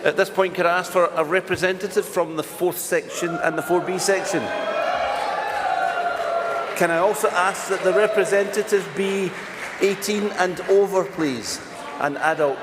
At this point, could I ask for a representative from the 4th section and the 4B section? Can I also ask that the representative be 18 and over, please, an adult?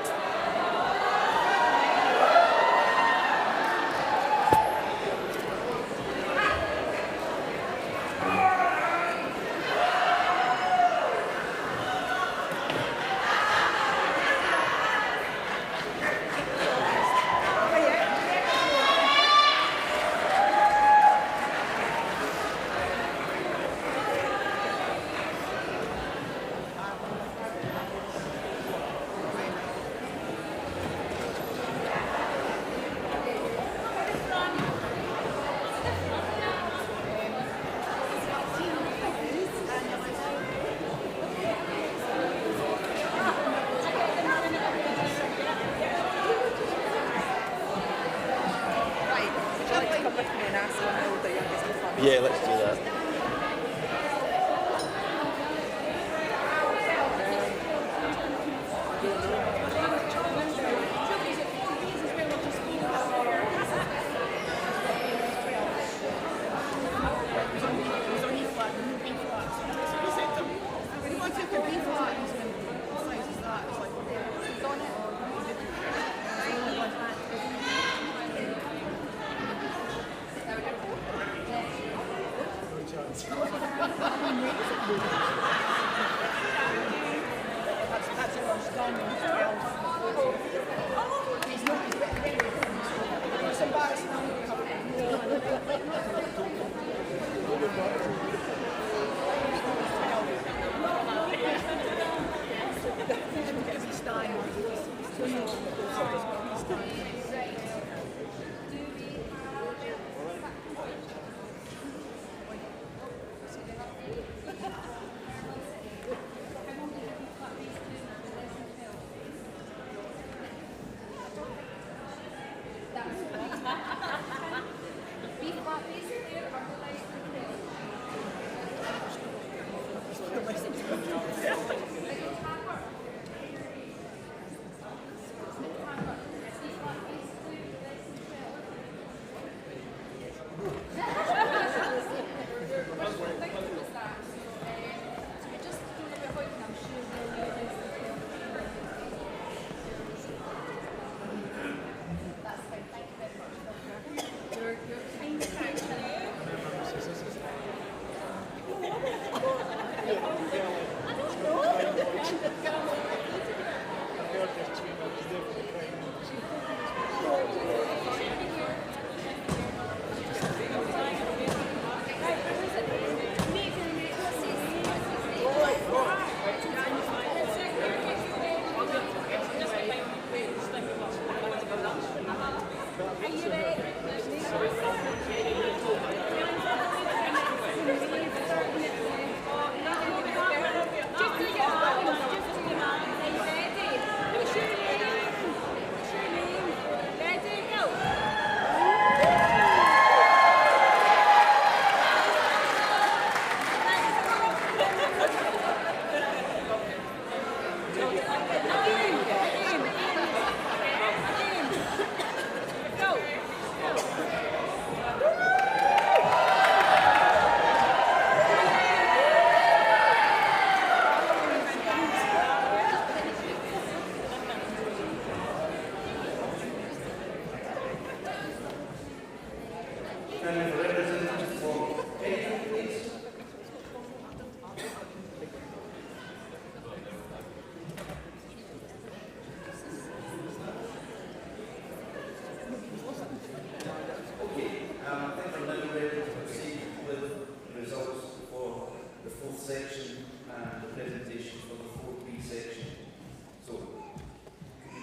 Yeah, let's do that.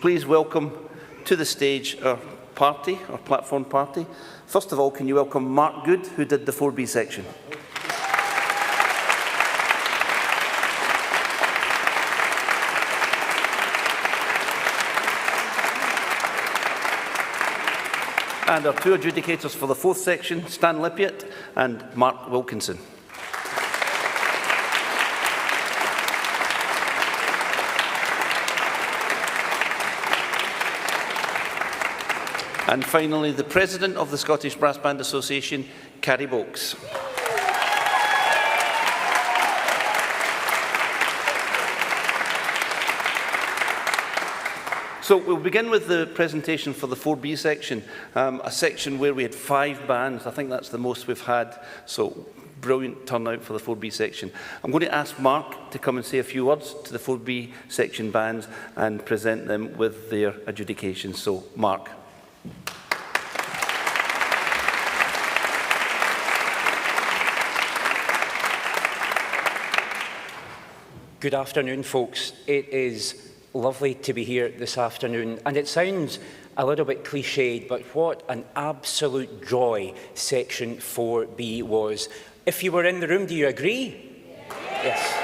Please welcome to the stage our party, our platform party. First of all, can you welcome Mark Good, who did the 4B section? And our two adjudicators for the 4th section, Stan Lippiott and Mark Wilkinson. And finally, the President of the Scottish Brass Band Association, Carrie Bolks. So we'll begin with the presentation for the 4B section, a section where we had 5 bands. I think that's the most we've had, so brilliant turnout for the 4B section. I'm going to ask Mark to come and say a few words to the 4B section bands and present them with their adjudications. So, Mark. Good afternoon, folks. It is lovely to be here this afternoon, and it sounds a little bit cliched, but what an absolute joy Section 4B was. If you were in the room, do you agree? Yes.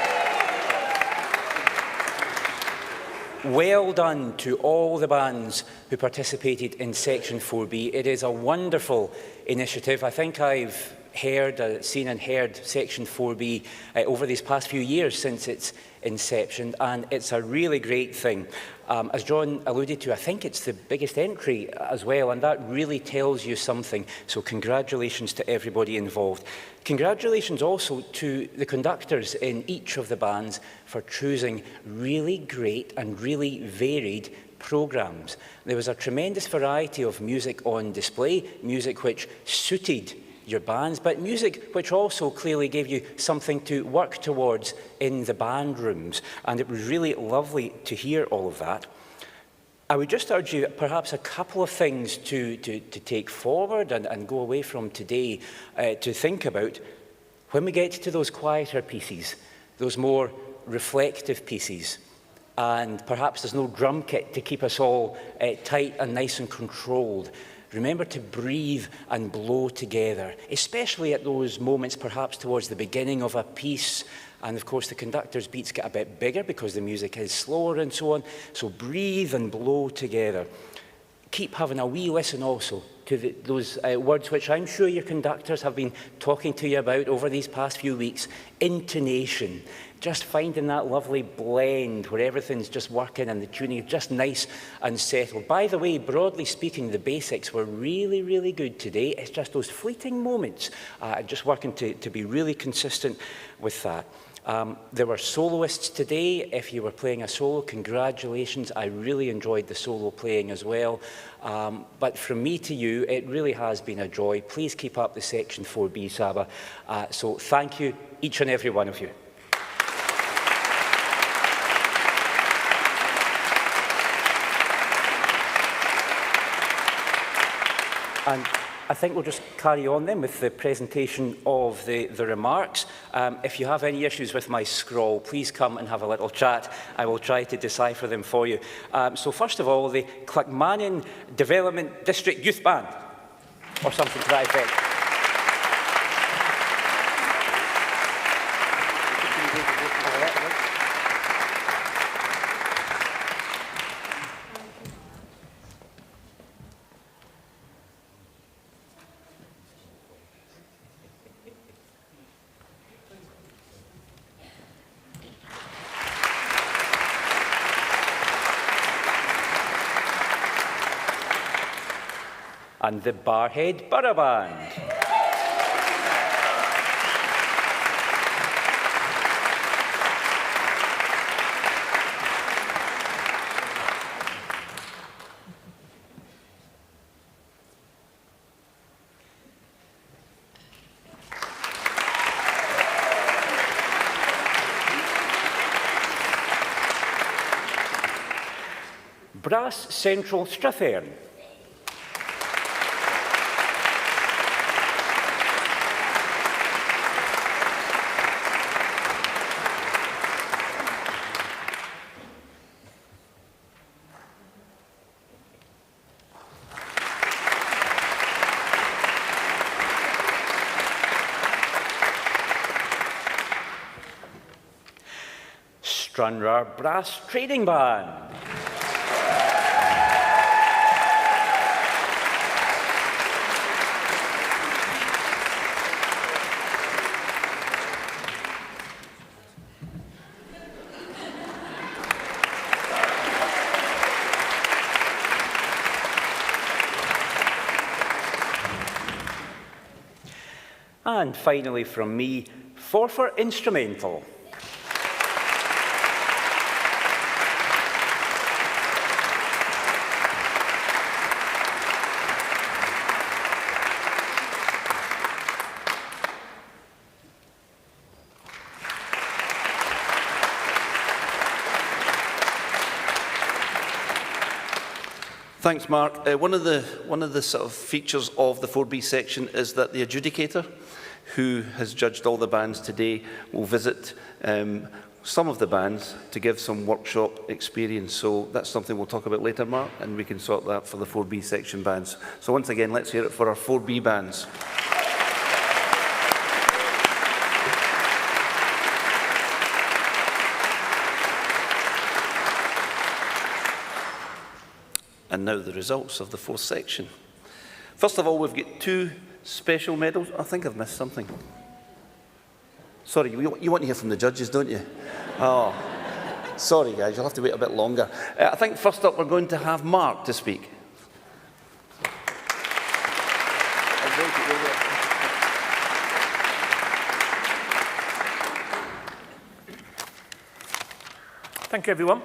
Well done to all the bands who participated in Section 4B. It is a wonderful initiative. I think I've seen and heard Section 4B over these past few years since its inception, and it's a really great thing. As John alluded to, I think it's the biggest entry as well, and that really tells you something. So congratulations to everybody involved. Congratulations also to the conductors in each of the bands for choosing really great and really varied programmes. There was a tremendous variety of music on display, music which suited your bands, but music which also clearly gave you something to work towards in the band rooms, and it was really lovely to hear all of that. I would just urge you perhaps a couple of things to take forward and go away from today to think about when we get to those quieter pieces, those more reflective pieces, and perhaps there's no drum kit to keep us all tight and nice and controlled. Remember to breathe and blow together, especially at those moments perhaps towards the beginning of a piece. And of course the conductor's beats get a bit bigger because the music is slower and so on. So breathe and blow together. Keep having a wee listen also to those words which I'm sure your conductors have been talking to you about over these past few weeks. Intonation. Just finding that lovely blend where everything's just working and the tuning is just nice and settled. By the way, broadly speaking, the basics were really, really good today. It's just those fleeting moments, just working to be really consistent with that. There were soloists today. If you were playing a solo, congratulations. I really enjoyed the solo playing as well. But from me to you, it really has been a joy. Please keep up the Section 4B, Saba. So thank you, each and every one of you. And I think we'll just carry on then with the presentation of the remarks. If you have any issues with my scrawl, please come and have a little chat. I will try to decipher them for you. So first of all, the Clackmannan Development District Youth Band, or something to that effect. And the Barhead Borough Band. Brass Central Strathern. Stranraer Brass Trading Band. And finally from me, for instrumental. Thanks, Mark. One of the sort of features of the 4B section is that the adjudicator, who has judged all the bands today, will visit some of the bands to give some workshop experience. So that's something we'll talk about later, Mark, and we can sort that for the 4B section bands. So once again, let's hear it for our 4B bands. And now the results of the fourth section. First of all, we've got 2 special medals. I think I've missed something. Sorry, you want to hear from the judges, don't you? Oh, sorry guys, you'll have to wait a bit longer. I think first up we're going to have Mark to speak. Thank you, everyone.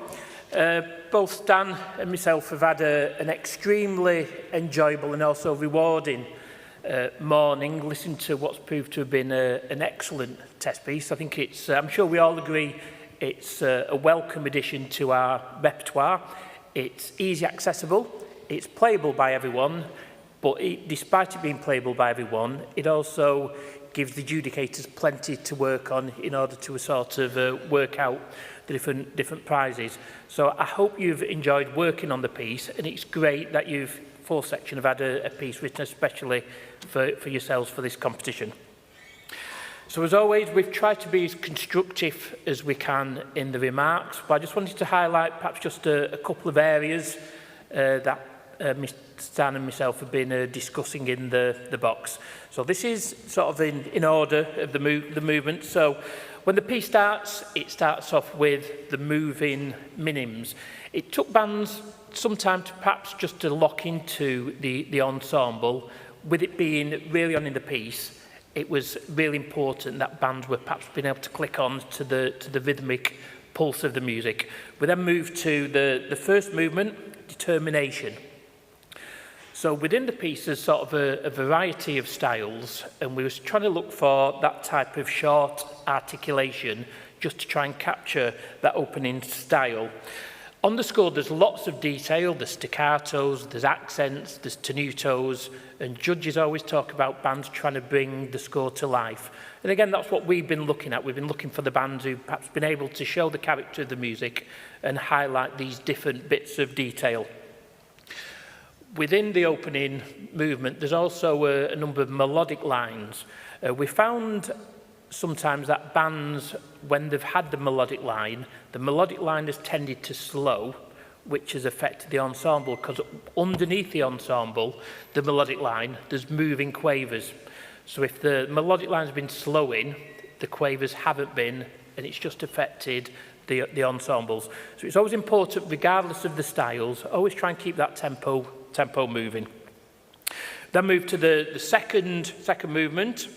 Both Dan and myself have had an extremely enjoyable and also rewarding morning, listening to what's proved to have been an excellent test piece. I think it's, I'm sure we all agree, it's a welcome addition to our repertoire. It's easy accessible, it's playable by everyone, but despite it being playable by everyone, it also gives the adjudicators plenty to work on in order to sort of work out the different prizes. So I hope you've enjoyed working on the piece, and it's great that you've, fourth section, have had a piece written especially for yourselves for this competition. So as always, we've tried to be as constructive as we can in the remarks, but I just wanted to highlight perhaps just a couple of areas that Mr. Stan and myself have been discussing in the box. So this is sort of in order of the movement. So when the piece starts, it starts off with the moving minims. It took bands some time to perhaps just to lock into the ensemble. With it being really on in the piece, it was really important that bands were perhaps being able to click on to the rhythmic pulse of the music. We then moved to the first movement, determination. So within the piece, there's sort of a variety of styles, and we were trying to look for that type of short articulation just to try and capture that opening style. On the score, there's lots of detail. There's staccatos, there's accents, there's tenutos, and judges always talk about bands trying to bring the score to life. And again, that's what we've been looking at. We've been looking for the bands who've perhaps been able to show the character of the music and highlight these different bits of detail. Within the opening movement, there's also a number of melodic lines. We found sometimes that bands, when they've had the melodic line has tended to slow, which has affected the ensemble, because underneath the ensemble, the melodic line, there's moving quavers. So if the melodic line's been slowing, the quavers haven't been, and it's just affected the ensembles. So it's always important, regardless of the styles, always try and keep that tempo moving. Then move to the second movement.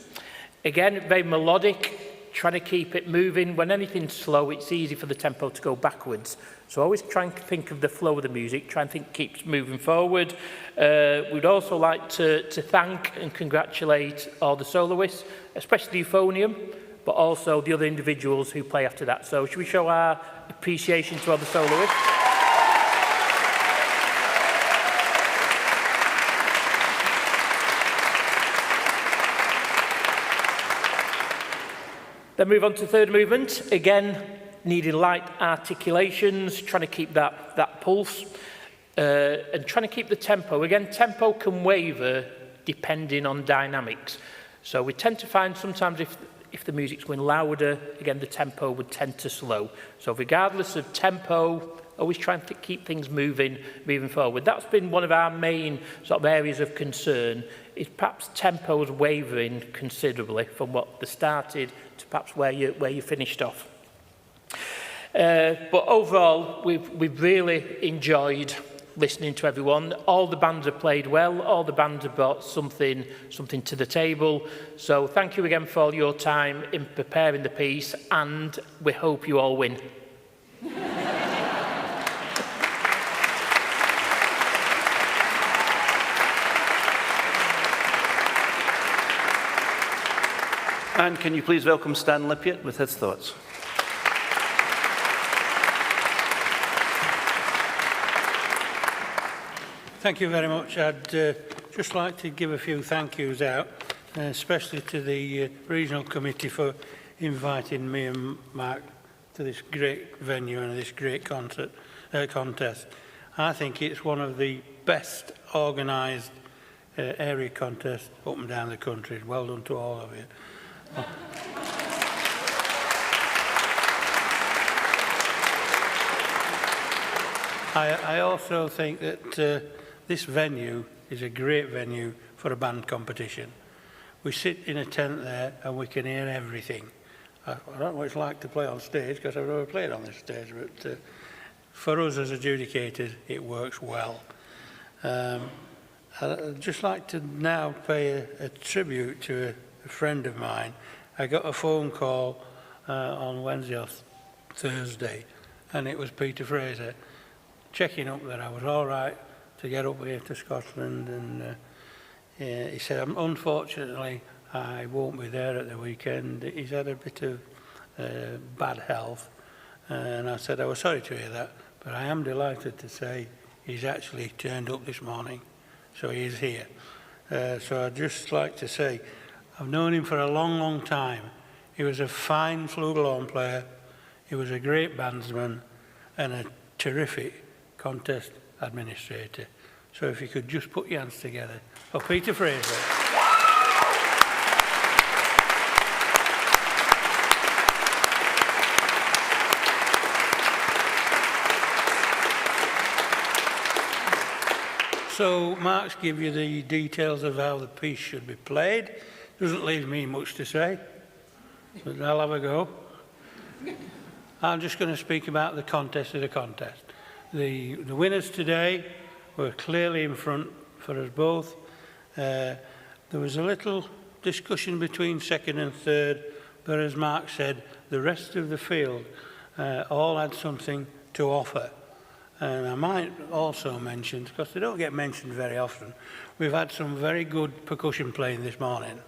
Again, very melodic, trying to keep it moving. When anything's slow, it's easy for the tempo to go backwards. So always try and think of the flow of the music, try and think keeps moving forward. We'd also like to thank and congratulate all the soloists, especially the euphonium, but also the other individuals who play after that. So should we show our appreciation to all the soloists? Then move on to the third movement. Again, needing light articulations, trying to keep that pulse, and trying to keep the tempo. Again, tempo can waver depending on dynamics. So we tend to find sometimes if the music's going louder, again, the tempo would tend to slow. So regardless of tempo, always trying to keep things moving forward. That's been one of our main sort of areas of concern, is perhaps tempo's wavering considerably from what they started to perhaps where you finished off. But overall, we've really enjoyed listening to everyone. All the bands have played well. All the bands have brought something to the table. So thank you again for all your time in preparing the piece, and we hope you all win. And can you please welcome Stan Lippiatt with his thoughts? Thank you very much. I'd just like to give a few thank yous out, especially to the Regional Committee for inviting me and Mark to this great venue and this great contest. I think it's one of the best organised area contests up and down the country. Well done to all of you. I also think that this venue is a great venue for a band competition. We sit in a tent there and we can hear everything. I don't know what it's like to play on stage because I've never played on this stage, but for us as adjudicators, it works well. I'd just like to now pay a tribute to a friend of mine. I got a phone call on Wednesday or Thursday, and it was Peter Fraser checking up that I was all right to get up here to Scotland, and he said, unfortunately, I won't be there at the weekend. He's had a bit of bad health, and I said I was sorry to hear that, but I am delighted to say he's actually turned up this morning, so he is here. So I'd just like to say, I've known him for a long, long time. He was a fine flugelhorn player, he was a great bandsman, and a terrific contest administrator. So if you could just put your hands together for Peter Fraser. So Mark's give you the details of how the piece should be played. Doesn't leave me much to say, but I'll have a go. I'm just going to speak about the contest of the contest. The winners today were clearly in front for us both. There was a little discussion between second and third, but as Mark said, the rest of the field all had something to offer. And I might also mention, because they don't get mentioned very often, we've had some very good percussion playing this morning.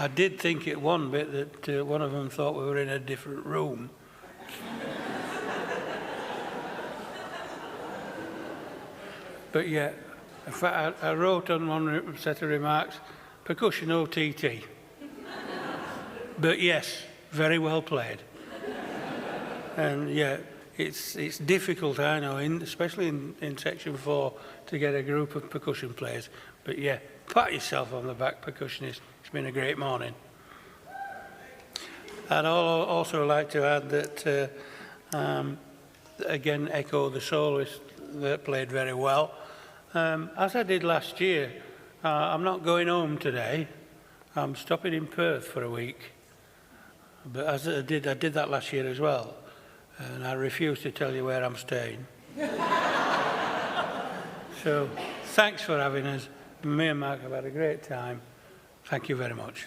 I did think at one bit that one of them thought we were in a different room. But yeah, in fact, I wrote on one set of remarks, percussion OTT. But yes, very well played. And yeah, it's difficult, I know, especially in section 4, to get a group of percussion players. But yeah, pat yourself on the back, percussionist. It's been a great morning. I'd also like to add that, again, echo the soloist that played very well. As I did last year, I'm not going home today. I'm stopping in Perth for a week. But as I did that last year as well. And I refuse to tell you where I'm staying. So, thanks for having us. Me and Mark have had a great time. Thank you very much.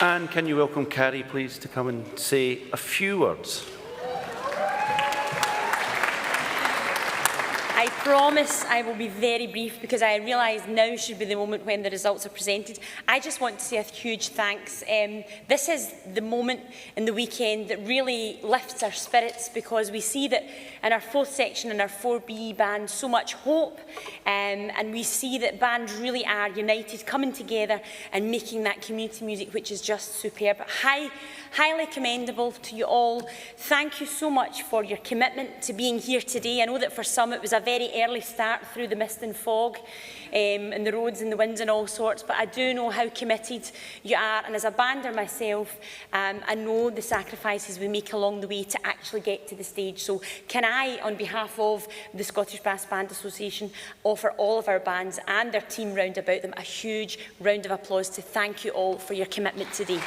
And can you welcome Carrie, please, to come and say a few words? I promise I will be very brief because I realise now should be the moment when the results are presented. I just want to say a huge thanks. This is the moment in the weekend that really lifts our spirits because we see that in our 4th section and our 4B band so much hope and we see that bands really are united, coming together and making that community music which is just superb. Highly commendable to you all. Thank you so much for your commitment to being here today. I know that for some it was a very very early start through the mist and fog and the roads and the winds and all sorts, but I do know how committed you are, and as a bander myself, I know the sacrifices we make along the way to actually get to the stage. So can I, on behalf of the Scottish Brass Band Association, offer all of our bands and their team round about them a huge round of applause to thank you all for your commitment today.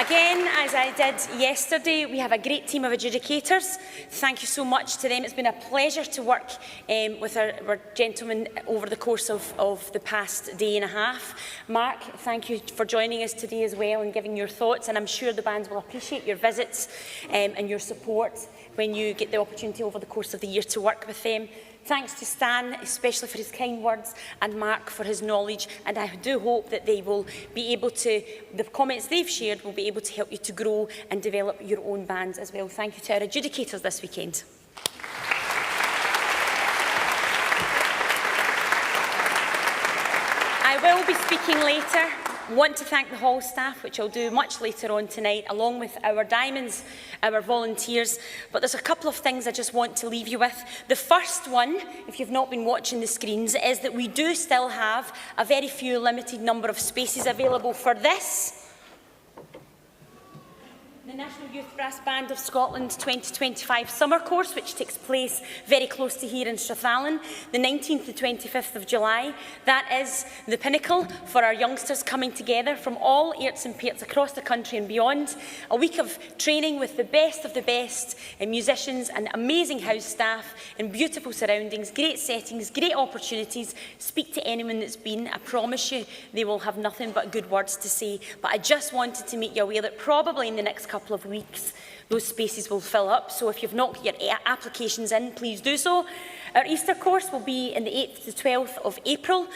Again, as I did yesterday, we have a great team of adjudicators. Thank you so much to them. It's been a pleasure to work with our gentlemen over the course of the past day and a half. Mark, thank you for joining us today as well and giving your thoughts, and I'm sure the bands will appreciate your visits and your support when you get the opportunity over the course of the year to work with them. Thanks to Stan, especially for his kind words, and Mark for his knowledge, and I do hope that they will be able to, the comments they've shared will be able to help you to grow and develop your own bands as well. Thank you to our adjudicators this weekend. I will be speaking later. Want to thank the hall staff, which I'll do much later on tonight, along with our diamonds, our volunteers. But there's a couple of things I just want to leave you with. The first one, if you've not been watching the screens, is that we do still have a very few limited number of spaces available for this. The National Youth Brass Band of Scotland 2025 summer course, which takes place very close to here in Strathallan, the 19th to 25th of July. That is the pinnacle for our youngsters coming together from all Airts and Pairts across the country and beyond. A week of training with the best of the best musicians and amazing house staff in beautiful surroundings, great settings, great opportunities. Speak to anyone that's been. I promise you they will have nothing but good words to say. But I just wanted to make you aware that probably in the next couple of weeks those spaces will fill up, so if you've not got your applications in, please do so. Our Easter course will be in the 8th to 12th of April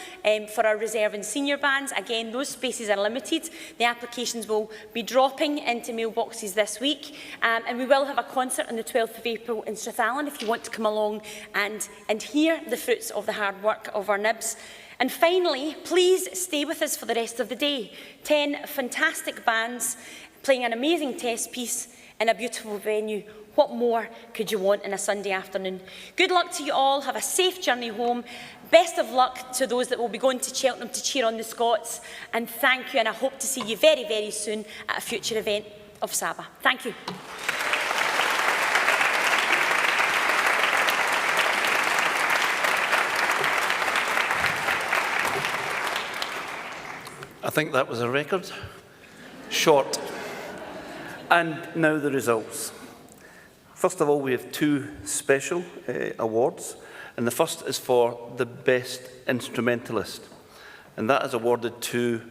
for our reserve and senior bands. Again, those spaces are limited. The applications will be dropping into mailboxes this week, and we will have a concert on the 12th of April in Strathallan if you want to come along and hear the fruits of the hard work of our nibs. And finally, please stay with us for the rest of the day. 10 fantastic bands playing an amazing test piece in a beautiful venue. What more could you want in a Sunday afternoon? Good luck to you all. Have a safe journey home. Best of luck to those that will be going to Cheltenham to cheer on the Scots. And thank you, and I hope to see you very, very soon at a future event of Saba. Thank you. I think that was a record. Short. And now the results. First of all, we have two special awards, and the first is for the best instrumentalist, and that is awarded to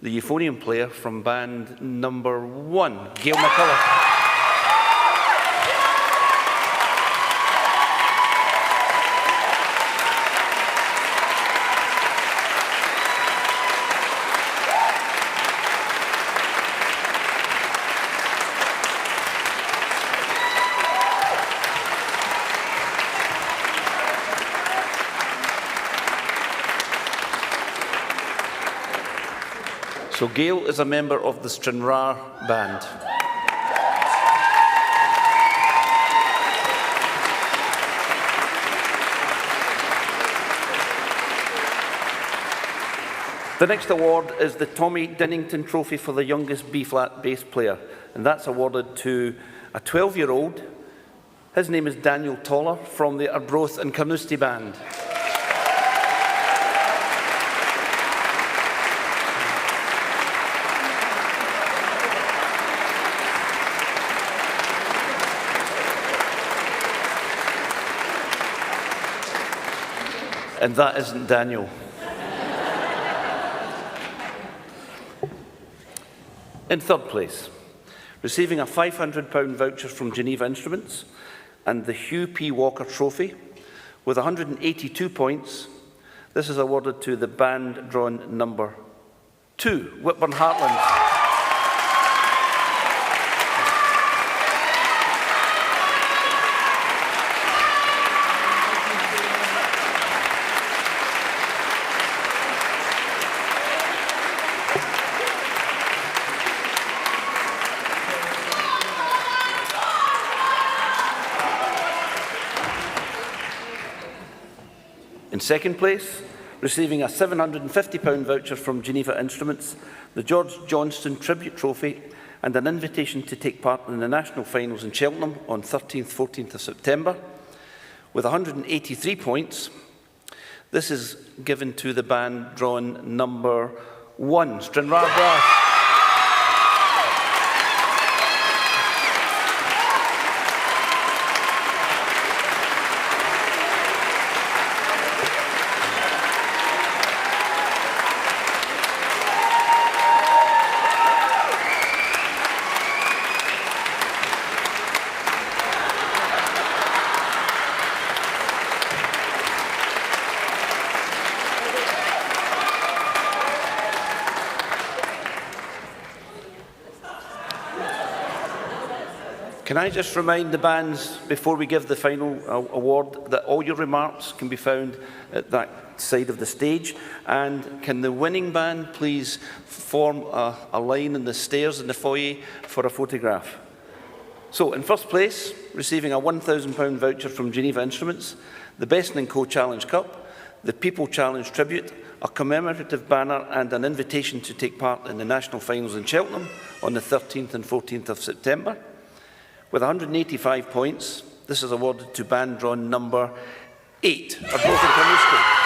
the euphonium player from band number 1, Gail McCullough. So Gail is a member of the Stranraer band. The next award is the Tommy Dinnington Trophy for the youngest B-flat bass player, and that's awarded to a 12-year-old. His name is Daniel Toller from the Arbroath and Carnoustie band. And that isn't Daniel. In third place, receiving a £500 voucher from Geneva Instruments and the Hugh P. Walker Trophy with 182 points, this is awarded to the band drawn number 2, Whitburn Heartlands. second place, receiving a £750 voucher from Geneva Instruments, the George Johnston Tribute Trophy and an invitation to take part in the national finals in Cheltenham on 13th, 14th of September. With 183 points, this is given to the band drawn number 1, Stranraer Brass. Can I just remind the bands, before we give the final award, that all your remarks can be found at that side of the stage? And can the winning band please form a line in the stairs in the foyer for a photograph? So, in first place, receiving a £1,000 voucher from Geneva Instruments, the Best & Co Challenge Cup, the People Challenge Tribute, a commemorative banner and an invitation to take part in the national finals in Cheltenham on the 13th and 14th of September. With 185 points, this is awarded to band drawn number 8, a broken Carnoustie.